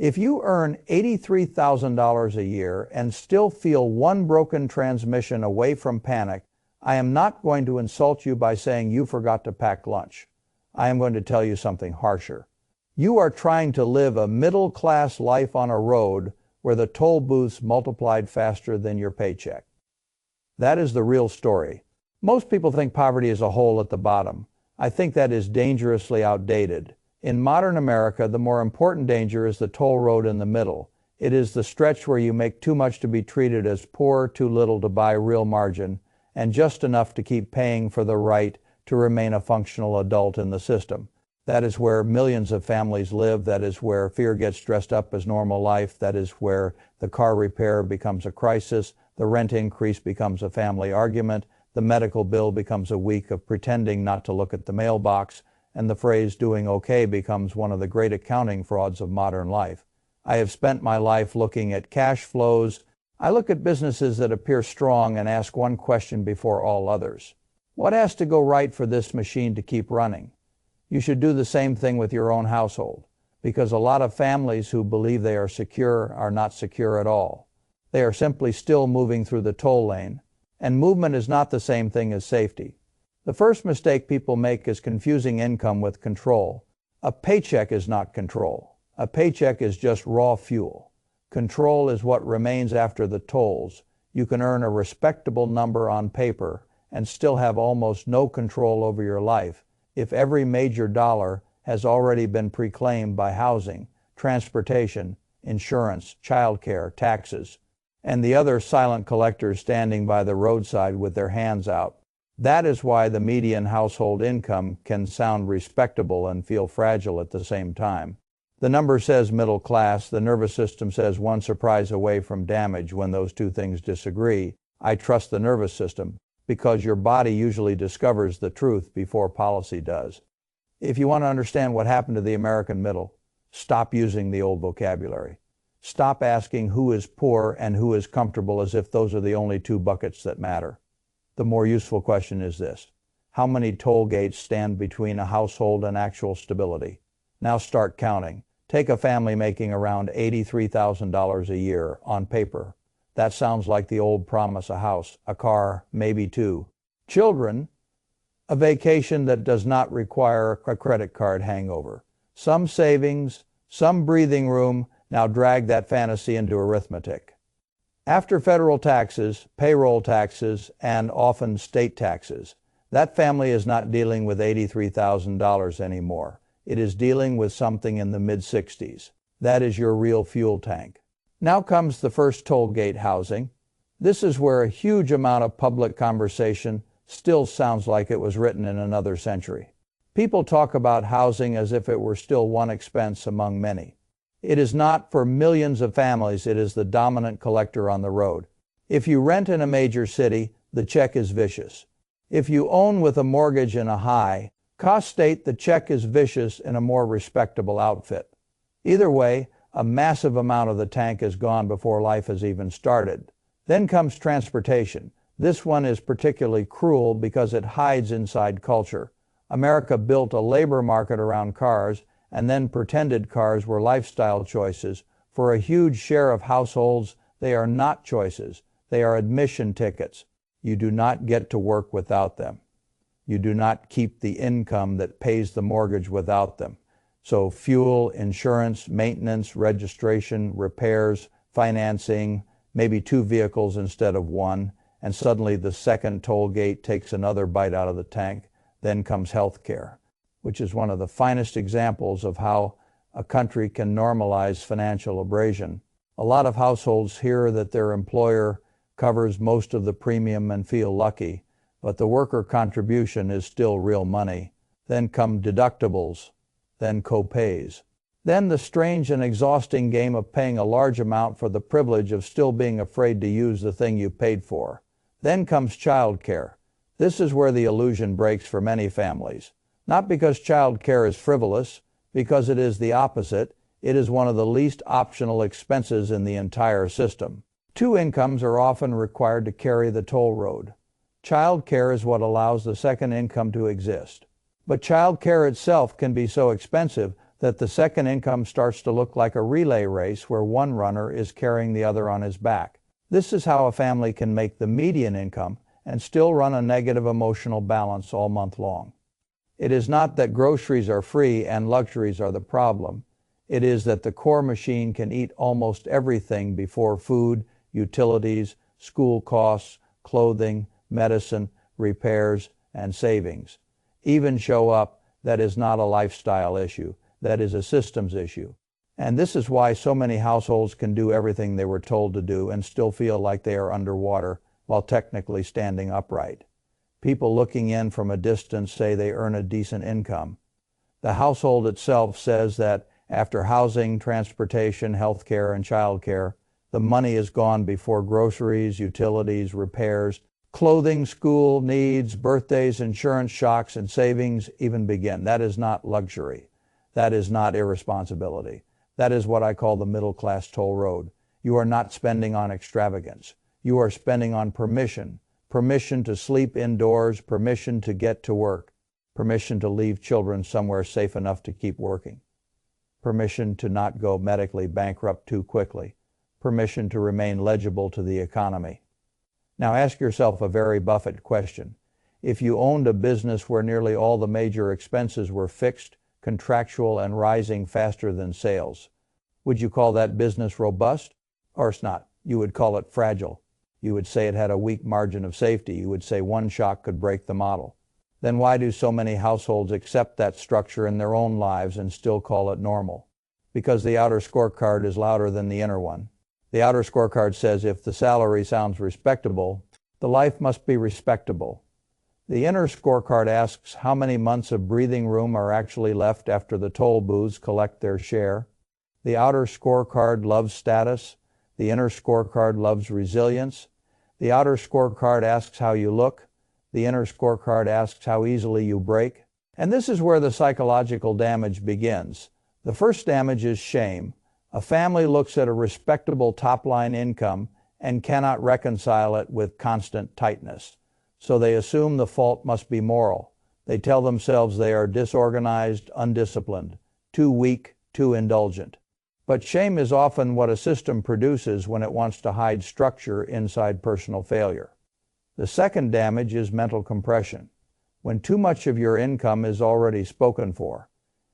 If you earn $83,000 a year and still feel one broken transmission away from panic, I am not going to insult you by saying you forgot to pack lunch. I am going to tell you something harsher. You are trying to live a middle-class life on a road where the toll booths multiplied faster than your paycheck. That is the real story. Most people think poverty is a hole at the bottom. I think that is dangerously outdated. In modern America, the more important danger is the toll road in the middle. It is the stretch where you make too much to be treated as poor, too little to buy real margin, and just enough to keep paying for the right to remain a functional adult in the system. That is where millions of families live. That is where fear gets dressed up as normal life. That is where the car repair becomes a crisis, the rent increase becomes a family argument, the medical bill becomes a week of pretending not to look at the mailbox, and the phrase doing okay becomes one of the great accounting frauds of modern life. I have spent my life looking at cash flows. I look at businesses that appear strong and ask one question before all others. What has to go right for this machine to keep running? You should do the same thing with your own household, because a lot of families who believe they are secure are not secure at all. They are simply still moving through the toll lane, and movement is not the same thing as safety. The first mistake people make is confusing income with control. A paycheck is not control. A paycheck is just raw fuel. Control is what remains after the tolls. You can earn a respectable number on paper and still have almost no control over your life if every major dollar has already been preclaimed by housing, transportation, insurance, childcare, taxes, and the other silent collectors standing by the roadside with their hands out. That is why the median household income can sound respectable and feel fragile at the same time. The number says middle class. The nervous system says one surprise away from damage. When those two things disagree, I trust the nervous system, because your body usually discovers the truth before policy does. If you want to understand what happened to the American middle, stop using the old vocabulary. Stop asking who is poor and who is comfortable as if those are the only two buckets that matter. The more useful question is this: how many toll gates stand between a household and actual stability? Now start counting. Take a family making around $83,000 a year on paper. That sounds like the old promise: a house, a car, maybe two. Children, a vacation that does not require a credit card hangover. Some savings, some breathing room. Now drag that fantasy into arithmetic. After federal taxes, payroll taxes, and often state taxes, that family is not dealing with $83,000 anymore. It is dealing with something in the mid-60s. That is your real fuel tank. Now comes the first toll gate: housing. This is where a huge amount of public conversation still sounds like it was written in another century. People talk about housing as if it were still one expense among many. It is not for millions of families. It is the dominant collector on the road. If you rent in a major city, the check is vicious. If you own with a mortgage in a high-cost state, the check is vicious in a more respectable outfit. Either way, a massive amount of the tank is gone before life has even started. Then comes transportation. This one is particularly cruel because it hides inside culture. America built a labor market around cars, and then pretended cars were lifestyle choices. For a huge share of households, they are not choices. They are admission tickets. You do not get to work without them. You do not keep the income that pays the mortgage without them. So fuel, insurance, maintenance, registration, repairs, financing, maybe two vehicles instead of one, and suddenly the second toll gate takes another bite out of the tank. Then comes health care, which is one of the finest examples of how a country can normalize financial abrasion. A lot of households hear that their employer covers most of the premium and feel lucky, but the worker contribution is still real money. Then come deductibles, then co-pays. Then the strange and exhausting game of paying a large amount for the privilege of still being afraid to use the thing you paid for. Then comes child care. This is where the illusion breaks for many families. Not because child care is frivolous, because it is the opposite. It is one of the least optional expenses in the entire system. Two incomes are often required to carry the toll road. Child care is what allows the second income to exist. But child care itself can be so expensive that the second income starts to look like a relay race where one runner is carrying the other on his back. This is how a family can make the median income and still run a negative emotional balance all month long. It is not that groceries are free and luxuries are the problem. It is that the core machine can eat almost everything before food, utilities, school costs, clothing, medicine, repairs, and savings even show up. That is not a lifestyle issue. That is a systems issue. And this is why so many households can do everything they were told to do and still feel like they are underwater while technically standing upright. People looking in from a distance say they earn a decent income. The household itself says that after housing, transportation, health care, and child care, the money is gone before groceries, utilities, repairs, clothing, school needs, birthdays, insurance shocks, and savings even begin. That is not luxury. That is not irresponsibility. That is what I call the middle-class toll road. You are not spending on extravagance. You are spending on permission. Permission to sleep indoors, permission to get to work, permission to leave children somewhere safe enough to keep working, permission to not go medically bankrupt too quickly, permission to remain legible to the economy. Now ask yourself a very Buffett question. If you owned a business where nearly all the major expenses were fixed, contractual, and rising faster than sales, would you call that business robust? Of course not. You would call it fragile. You would say it had a weak margin of safety. You would say one shock could break the model. Then why do so many households accept that structure in their own lives and still call it normal? Because the outer scorecard is louder than the inner one. The outer scorecard says if the salary sounds respectable, the life must be respectable. The inner scorecard asks how many months of breathing room are actually left after the toll booths collect their share. The outer scorecard loves status. The inner scorecard loves resilience. The outer scorecard asks how you look. The inner scorecard asks how easily you break. And this is where the psychological damage begins. The first damage is shame. A family looks at a respectable top-line income and cannot reconcile it with constant tightness. So they assume the fault must be moral. They tell themselves they are disorganized, undisciplined, too weak, too indulgent. But shame is often what a system produces when it wants to hide structure inside personal failure. The second damage is mental compression. When too much of your income is already spoken for,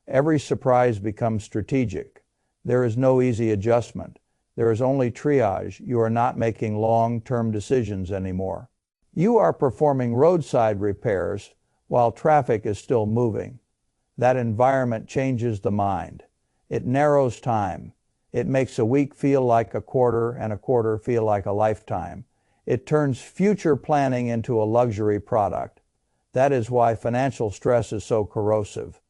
every surprise becomes strategic. There is no easy adjustment. There is only triage. You are not making long-term decisions anymore. You are performing roadside repairs while traffic is still moving. That environment changes the mind. It narrows time. It makes a week feel like a quarter and a quarter feel like a lifetime. It turns future planning into a luxury product. That is why financial stress is so corrosive.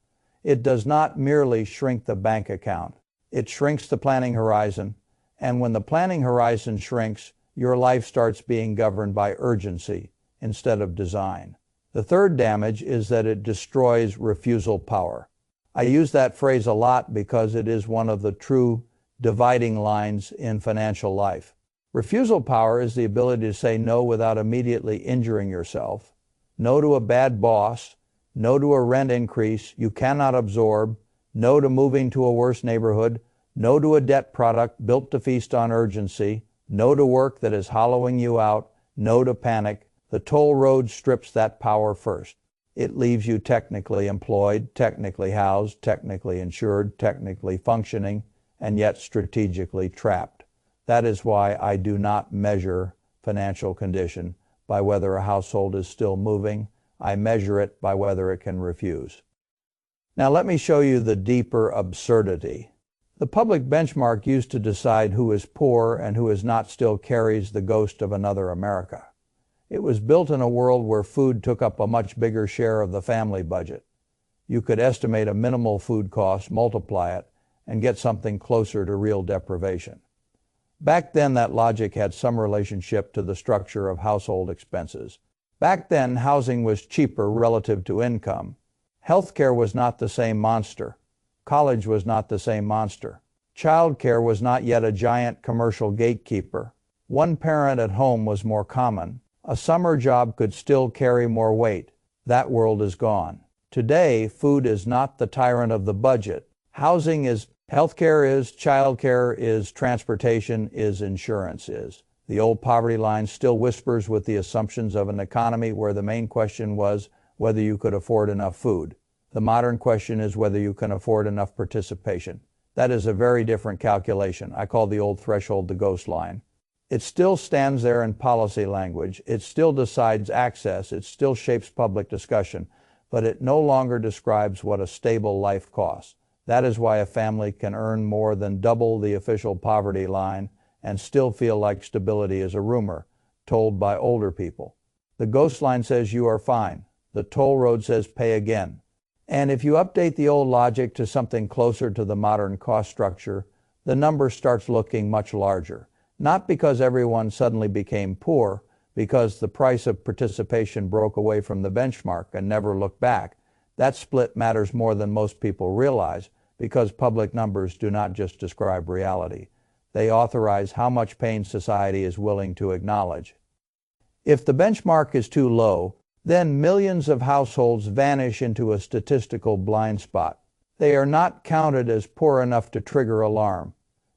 It does not merely shrink the bank account. It shrinks the planning horizon, and when the planning horizon shrinks, your life starts being governed by urgency instead of design. The third damage is that it destroys refusal power. I use that phrase a lot because it is one of the true dividing lines in financial life. Refusal power is the ability to say no without immediately injuring yourself, no to a bad boss, no to a rent increase you cannot absorb, no to moving to a worse neighborhood, no to a debt product built to feast on urgency, no to work that is hollowing you out, no to panic. The toll road strips that power first. It leaves you technically employed, technically housed, technically insured, technically functioning, and yet strategically trapped. That is why I do not measure financial condition by whether a household is still moving. I measure it by whether it can refuse. Now let me show you the deeper absurdity. The public benchmark used to decide who is poor and who is not still carries the ghost of another America. It was built in a world where food took up a much bigger share of the family budget. You could estimate a minimal food cost, multiply it, and get something closer to real deprivation. Back then, that logic had some relationship to the structure of household expenses. Back then, housing was cheaper relative to income. Healthcare was not the same monster. College was not the same monster. Childcare was not yet a giant commercial gatekeeper. One parent at home was more common. A summer job could still carry more weight. That world is gone. Today, food is not the tyrant of the budget. Housing is, healthcare is, childcare is, transportation is, insurance is. The old poverty line still whispers with the assumptions of an economy where the main question was whether you could afford enough food. The modern question is whether you can afford enough participation. That is a very different calculation. I call the old threshold the ghost line. It still stands there in policy language. It still decides access. It still shapes public discussion. But it no longer describes what a stable life costs. That is why a family can earn more than double the official poverty line and still feel like stability is a rumor told by older people. The ghost line says you are fine. The toll road says pay again. And if you update the old logic to something closer to the modern cost structure, the number starts looking much larger. Not because everyone suddenly became poor, because the price of participation broke away from the benchmark and never looked back. That split matters more than most people realize, because public numbers do not just describe reality. They authorize how much pain society is willing to acknowledge. If the benchmark is too low, then millions of households vanish into a statistical blind spot. They are not counted as poor enough to trigger alarm.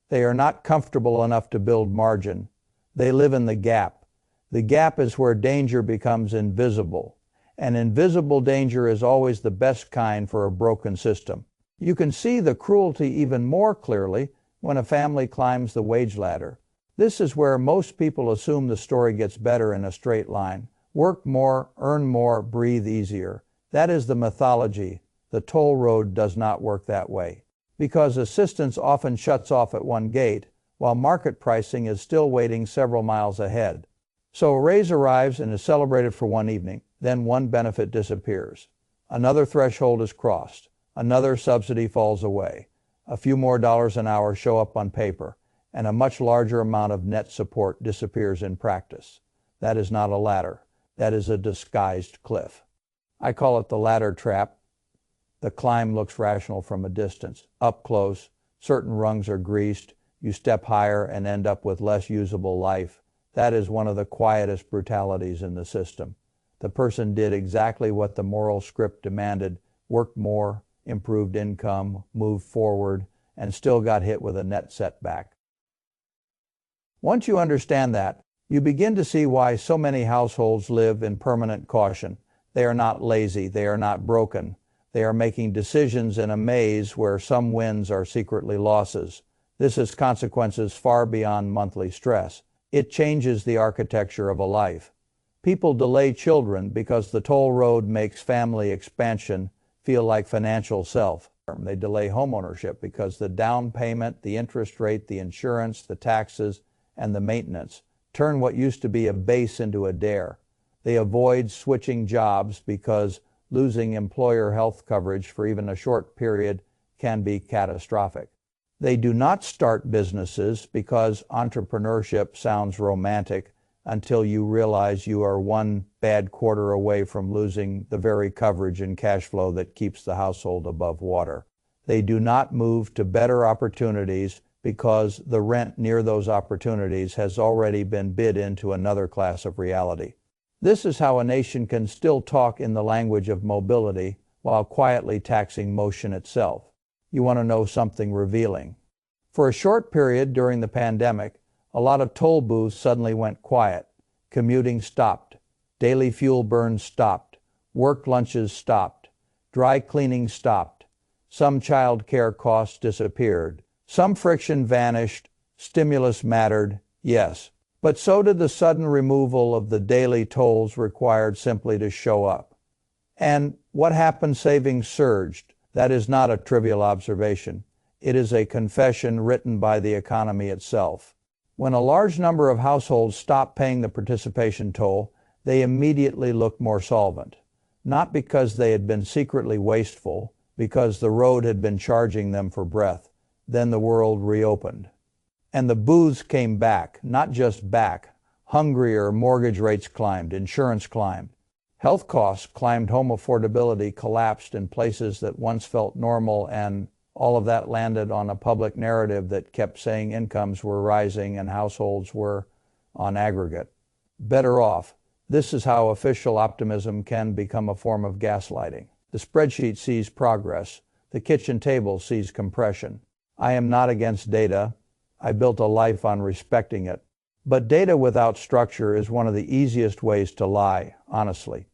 They are not comfortable enough to build margin. They live in the gap. The gap is where danger becomes invisible. And invisible danger is always the best kind for a broken system. You can see the cruelty even more clearly when a family climbs the wage ladder. This is where most people assume the story gets better in a straight line. Work more, earn more, breathe easier. That is the mythology. The toll road does not work that way, because assistance often shuts off at one gate, while market pricing is still waiting several miles ahead. So a raise arrives and is celebrated for one evening, then one benefit disappears. Another threshold is crossed. Another subsidy falls away. A few more dollars an hour show up on paper, and a much larger amount of net support disappears in practice. That is not a ladder. That is a disguised cliff. I call it the ladder trap. The climb looks rational from a distance. Up close, certain rungs are greased. You step higher and end up with less usable life. That is one of the quietest brutalities in the system. The person did exactly what the moral script demanded, worked more, improved income, moved forward, and still got hit with a net setback. Once you understand that, you begin to see why so many households live in permanent caution. They are not lazy. They are not broken. They are making decisions in a maze where some wins are secretly losses. This has consequences far beyond monthly stress. It changes the architecture of a life. People delay children because the toll road makes family expansion feel like financial self. They delay homeownership because the down payment, the interest rate, the insurance, the taxes, and the maintenance turn what used to be a base into a dare. They avoid switching jobs because losing employer health coverage for even a short period can be catastrophic. They do not start businesses because entrepreneurship sounds romantic until you realize you are one bad quarter away from losing the very coverage and cash flow that keeps the household above water. They do not move to better opportunities because the rent near those opportunities has already been bid into another class of reality. This is how a nation can still talk in the language of mobility while quietly taxing motion itself. You want to know something revealing? For a short period during the pandemic, a lot of toll booths suddenly went quiet. Commuting stopped. Daily fuel burns stopped. Work lunches stopped. Dry cleaning stopped. Some child care costs disappeared. Some friction vanished. Stimulus mattered, yes. But so did the sudden removal of the daily tolls required simply to show up. And what happened? Savings surged. That is not a trivial observation. It is a confession written by the economy itself. When a large number of households stopped paying the participation toll, they immediately looked more solvent. Not because they had been secretly wasteful, because the road had been charging them for breath. Then the world reopened. And the booths came back, not just back. Hungrier, mortgage rates climbed, insurance climbed. Health costs climbed, home affordability collapsed in places that once felt normal, and all of that landed on a public narrative that kept saying incomes were rising and households were, on aggregate, better off. This is how official optimism can become a form of gaslighting. The spreadsheet sees progress, The kitchen table sees compression. I am not against data. I built a life on respecting it. But data without structure is one of the easiest ways to lie, honestly.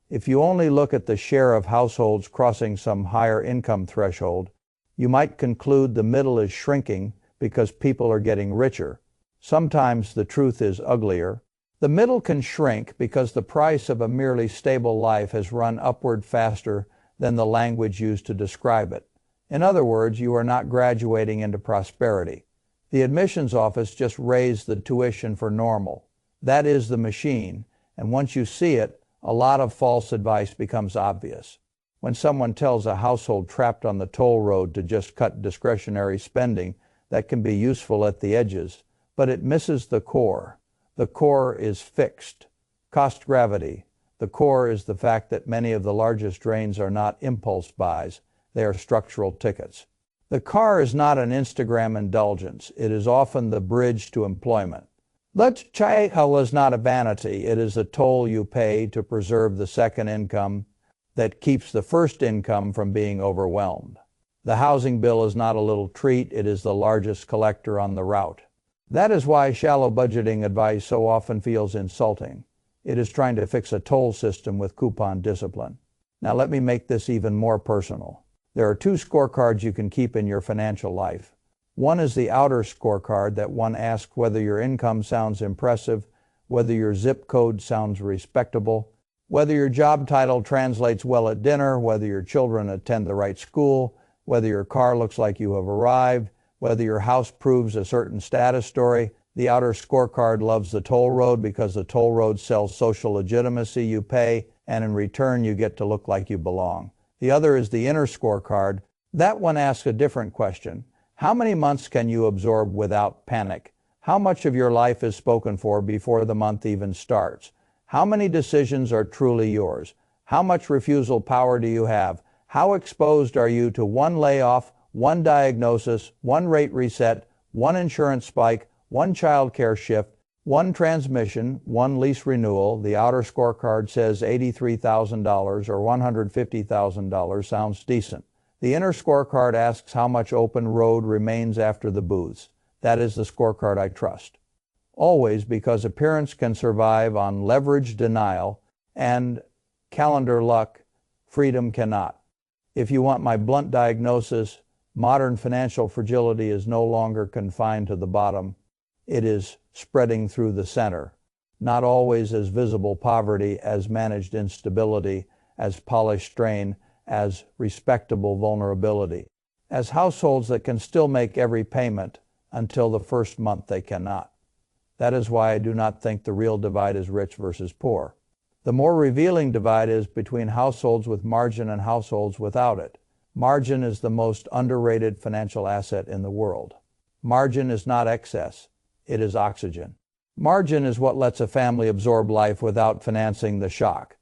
If you only look at the share of households crossing some higher income threshold, you might conclude the middle is shrinking because people are getting richer. Sometimes the truth is uglier. The middle can shrink because the price of a merely stable life has run upward faster than the language used to describe it. In other words, you are not graduating into prosperity. The admissions office just raised the tuition for normal. That is the machine, and once you see it, a lot of false advice becomes obvious. When someone tells a household trapped on the toll road to just cut discretionary spending, that can be useful at the edges, but it misses the core. The core is fixed. Cost gravity. The core is the fact that many of the largest drains are not impulse buys, they are structural tickets. The car is not an Instagram indulgence. It is often the bridge to employment. Lechaiha is not a vanity. It is a toll you pay to preserve the second income that keeps the first income from being overwhelmed. The housing bill is not a little treat. It is the largest collector on the route. That is why shallow budgeting advice so often feels insulting. It is trying to fix a toll system with coupon discipline. Now let me make this even more personal. There are two scorecards you can keep in your financial life. One is the outer scorecard that one asks whether your income sounds impressive, whether your zip code sounds respectable, whether your job title translates well at dinner, whether your children attend the right school, whether your car looks like you have arrived, whether your house proves a certain status story. The outer scorecard loves the toll road because the toll road sells social legitimacy. You pay, and in return you get to look like you belong. The other is the inner scorecard. That one asks a different question. How many months can you absorb without panic? How much of your life is spoken for before the month even starts? How many decisions are truly yours? How much refusal power do you have? How exposed are you to one layoff, one diagnosis, one rate reset, one insurance spike, one child care shift, one transmission, one lease renewal? The outer scorecard says $83,000 or $150,000 sounds decent. The inner scorecard asks how much open road remains after the booths. That is the scorecard I trust. Always, because appearance can survive on leverage denial and calendar luck, freedom cannot. If you want my blunt diagnosis, modern financial fragility is no longer confined to the bottom. It is spreading through the center. Not always as visible poverty, as managed instability, as polished strain, as respectable vulnerability, as households that can still make every payment until the first month they cannot. That is why I do not think the real divide is rich versus poor. The more revealing divide is between households with margin and households without it. Margin is the most underrated financial asset in the world. Margin is not excess, it is oxygen. Margin is what lets a family absorb life without financing the shock.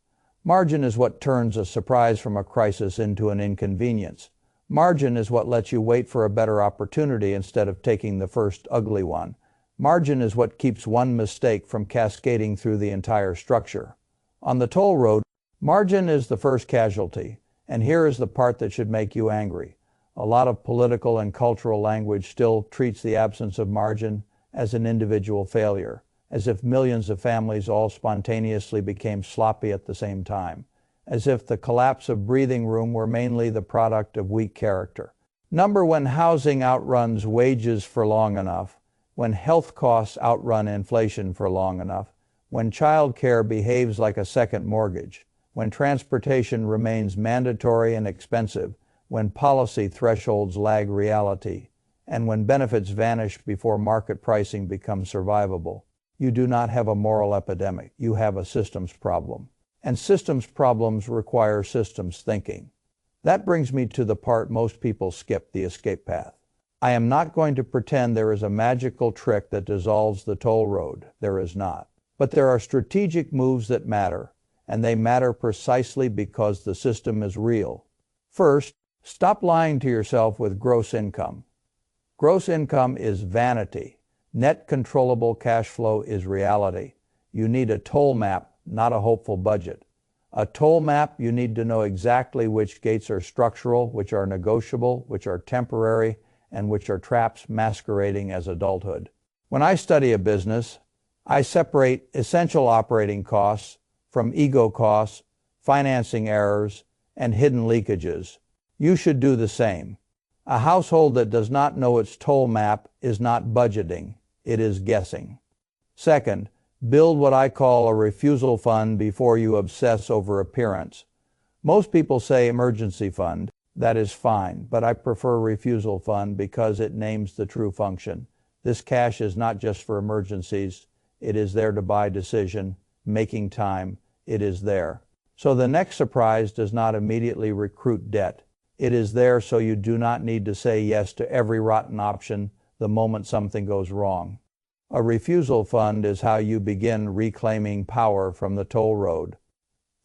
Margin is what turns a surprise from a crisis into an inconvenience. Margin is what lets you wait for a better opportunity instead of taking the first ugly one. Margin is what keeps one mistake from cascading through the entire structure. On the toll road, margin is the first casualty, and here is the part that should make you angry. A lot of political and cultural language still treats the absence of margin as an individual failure, as if millions of families all spontaneously became sloppy at the same time, as if the collapse of breathing room were mainly the product of weak character. When housing outruns wages for long enough, when health costs outrun inflation for long enough, when child care behaves like a second mortgage, when transportation remains mandatory and expensive, when policy thresholds lag reality, and when benefits vanish before market pricing becomes survivable, you do not have a moral epidemic, you have a systems problem. And systems problems require systems thinking. That brings me to the part most people skip, the escape path. I am not going to pretend there is a magical trick that dissolves the toll road. There is not. But there are strategic moves that matter, and they matter precisely because the system is real. First, stop lying to yourself with gross income. Gross income is vanity. Net controllable cash flow is reality. You need a toll map, not a hopeful budget. A toll map, you need to know exactly which gates are structural, which are negotiable, which are temporary, and which are traps masquerading as adulthood. When I study a business, I separate essential operating costs from ego costs, financing errors, and hidden leakages. You should do the same. A household that does not know its toll map is not budgeting, it is guessing. Second, build what I call a refusal fund before you obsess over appearance. Most people say emergency fund. That is fine, but I prefer refusal fund because it names the true function. This cash is not just for emergencies. It is there to buy decision, making time. It is there. So the next surprise does not immediately recruit debt. It is there so you do not need to say yes to every rotten option the moment something goes wrong. A refusal fund is how you begin reclaiming power from the toll road.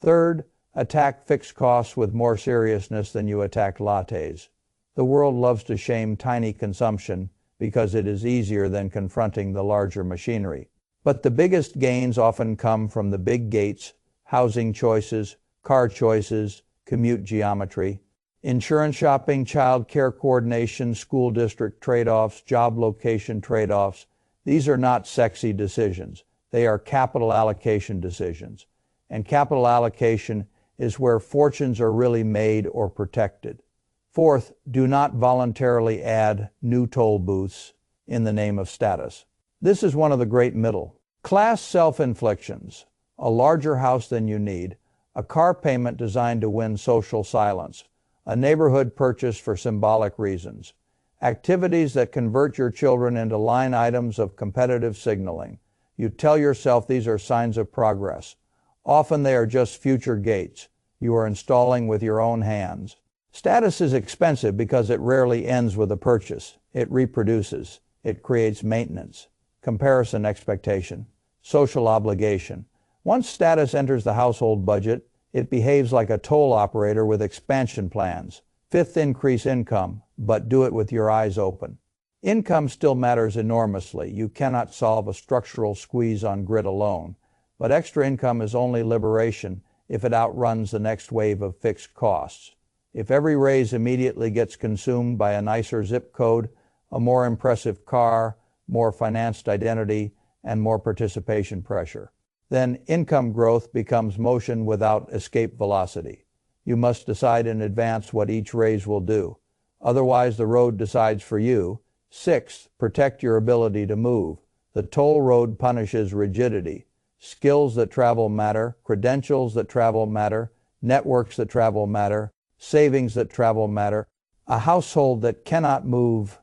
Third, attack fixed costs with more seriousness than you attack lattes. The world loves to shame tiny consumption because it is easier than confronting the larger machinery. But the biggest gains often come from the big gates: housing choices, car choices, commute geometry, insurance shopping, child care coordination, school district trade-offs, job location trade-offs. These are not sexy decisions. They are capital allocation decisions. And capital allocation is where fortunes are really made or protected. Fourth, do not voluntarily add new toll booths in the name of status. This is one of the great middle class self-inflictions: a larger house than you need, a car payment designed to win social silence, a neighborhood purchase for symbolic reasons, activities that convert your children into line items of competitive signaling. You tell yourself these are signs of progress. Often they are just future gates you are installing with your own hands. Status is expensive because it rarely ends with a purchase. It reproduces. It creates maintenance, comparison expectation, social obligation. Once status enters the household budget, it behaves like a toll operator with expansion plans. Fifth, increase income, but do it with your eyes open. Income still matters enormously. You cannot solve a structural squeeze on grit alone, but extra income is only liberation if it outruns the next wave of fixed costs. If every raise immediately gets consumed by a nicer zip code, a more impressive car, more financed identity, and more participation pressure, then income growth becomes motion without escape velocity. You must decide in advance what each raise will do. Otherwise, the road decides for you. Sixth, protect your ability to move. The toll road punishes rigidity. Skills that travel matter, credentials that travel matter, networks that travel matter, savings that travel matter. A household that cannot move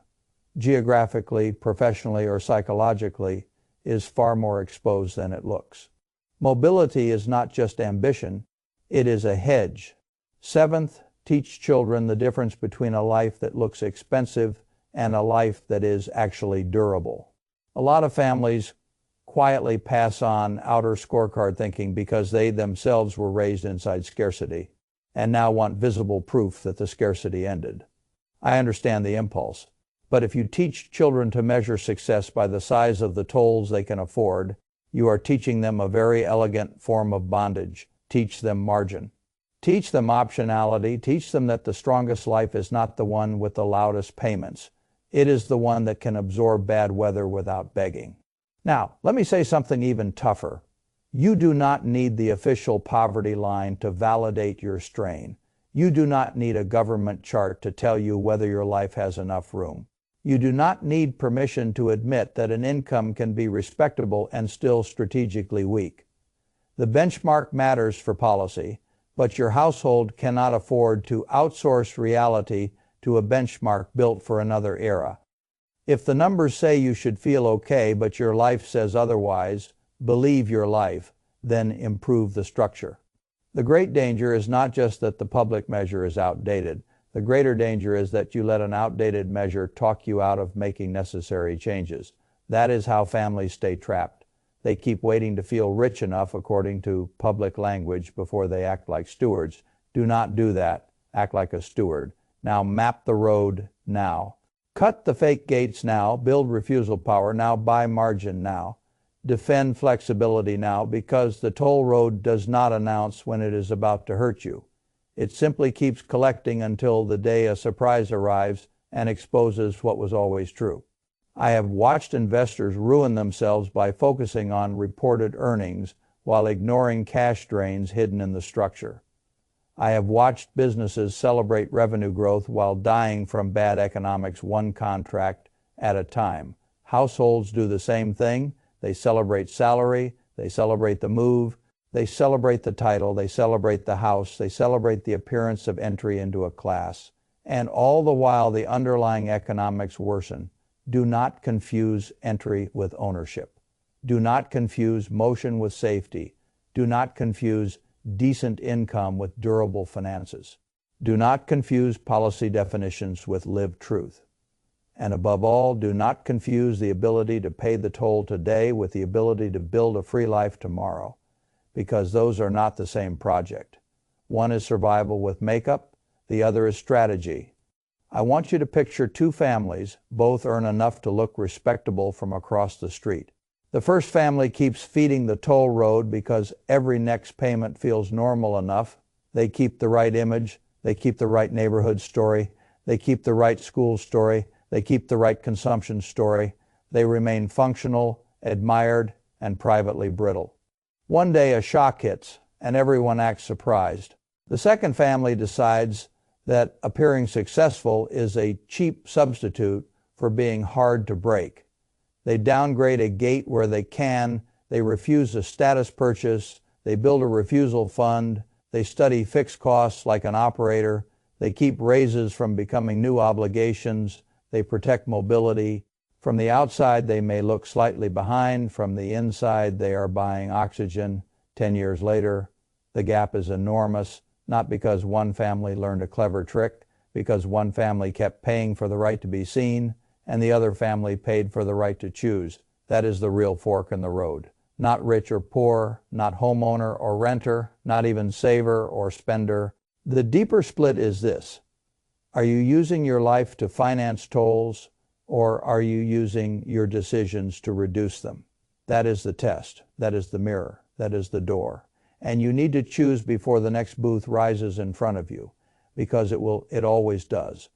geographically, professionally, or psychologically is far more exposed than it looks. Mobility is not just ambition, it is a hedge. Seventh, teach children the difference between a life that looks expensive and a life that is actually durable. A lot of families quietly pass on outer scorecard thinking because they themselves were raised inside scarcity and now want visible proof that the scarcity ended. I understand the impulse, but if you teach children to measure success by the size of the tolls they can afford, you are teaching them a very elegant form of bondage. Teach them margin. Teach them optionality. Teach them that the strongest life is not the one with the loudest payments. It is the one that can absorb bad weather without begging. Now, let me say something even tougher. You do not need the official poverty line to validate your strain. You do not need a government chart to tell you whether your life has enough room. You do not need permission to admit that an income can be respectable and still strategically weak. The benchmark matters for policy, but your household cannot afford to outsource reality to a benchmark built for another era. If the numbers say you should feel okay, but your life says otherwise, believe your life, then improve the structure. The great danger is not just that the public measure is outdated. The greater danger is that you let an outdated measure talk you out of making necessary changes. That is how families stay trapped. They keep waiting to feel rich enough, according to public language, before they act like stewards. Do not do that. Act like a steward. Now map the road now. Cut the fake gates now. Build refusal power now. Buy margin now. Defend flexibility now, because the toll road does not announce when it is about to hurt you. It simply keeps collecting until the day a surprise arrives and exposes what was always true. I have watched investors ruin themselves by focusing on reported earnings while ignoring cash drains hidden in the structure. I have watched businesses celebrate revenue growth while dying from bad economics, one contract at a time. Households do the same thing. They celebrate salary, they celebrate the move, they celebrate the title, they celebrate the house, they celebrate the appearance of entry into a class. And all the while the underlying economics worsen. Do not confuse entry with ownership. Do not confuse motion with safety. Do not confuse decent income with durable finances. Do not confuse policy definitions with lived truth. And above all, do not confuse the ability to pay the toll today with the ability to build a free life tomorrow, because those are not the same project. One is survival with makeup, the other is strategy. I want you to picture two families. Both earn enough to look respectable from across the street. The first family keeps feeding the toll road because every next payment feels normal enough. They keep the right image, they keep the right neighborhood story, they keep the right school story, they keep the right consumption story. They remain functional, admired, and privately brittle. One day a shock hits, and everyone acts surprised. The second family decides that appearing successful is a cheap substitute for being hard to break. They downgrade a gate where they can, they refuse a status purchase, they build a refusal fund, they study fixed costs like an operator, they keep raises from becoming new obligations, they protect mobility. From the outside they may look slightly behind, from the inside they are buying oxygen. 10 years later, the gap is enormous. Not because one family learned a clever trick, because one family kept paying for the right to be seen, and the other family paid for the right to choose. That is the real fork in the road. Not rich or poor, not homeowner or renter, not even saver or spender. The deeper split is this. Are you using your life to finance tolls, or are you using your decisions to reduce them? That is the test. That is the mirror. That is the door. And you need to choose before the next booth rises in front of you, because it always does.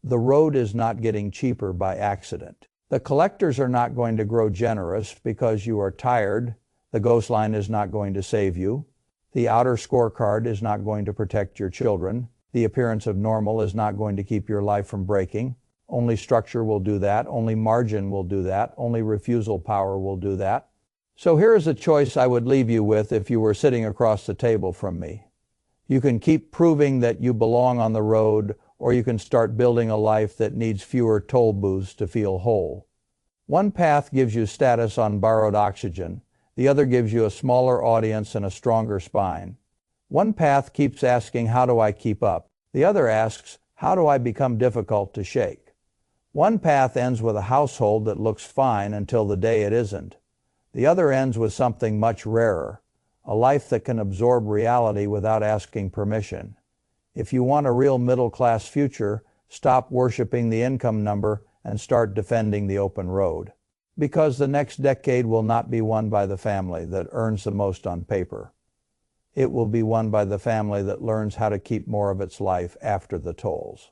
The road is not getting cheaper by accident. The collectors are not going to grow generous because you are tired. The ghost line is not going to save you. The outer scorecard is not going to protect your children. The appearance of normal is not going to keep your life from breaking. Only structure will do that. Only margin will do that. Only refusal power will do that. So here is a choice I would leave you with if you were sitting across the table from me. You can keep proving that you belong on the road, or you can start building a life that needs fewer toll booths to feel whole. One path gives you status on borrowed oxygen. The other gives you a smaller audience and a stronger spine. One path keeps asking, how do I keep up? The other asks, how do I become difficult to shake? One path ends with a household that looks fine until the day it isn't. The other ends with something much rarer, a life that can absorb reality without asking permission. If you want a real middle-class future, stop worshiping the income number and start defending the open road. Because the next decade will not be won by the family that earns the most on paper. It will be won by the family that learns how to keep more of its life after the tolls.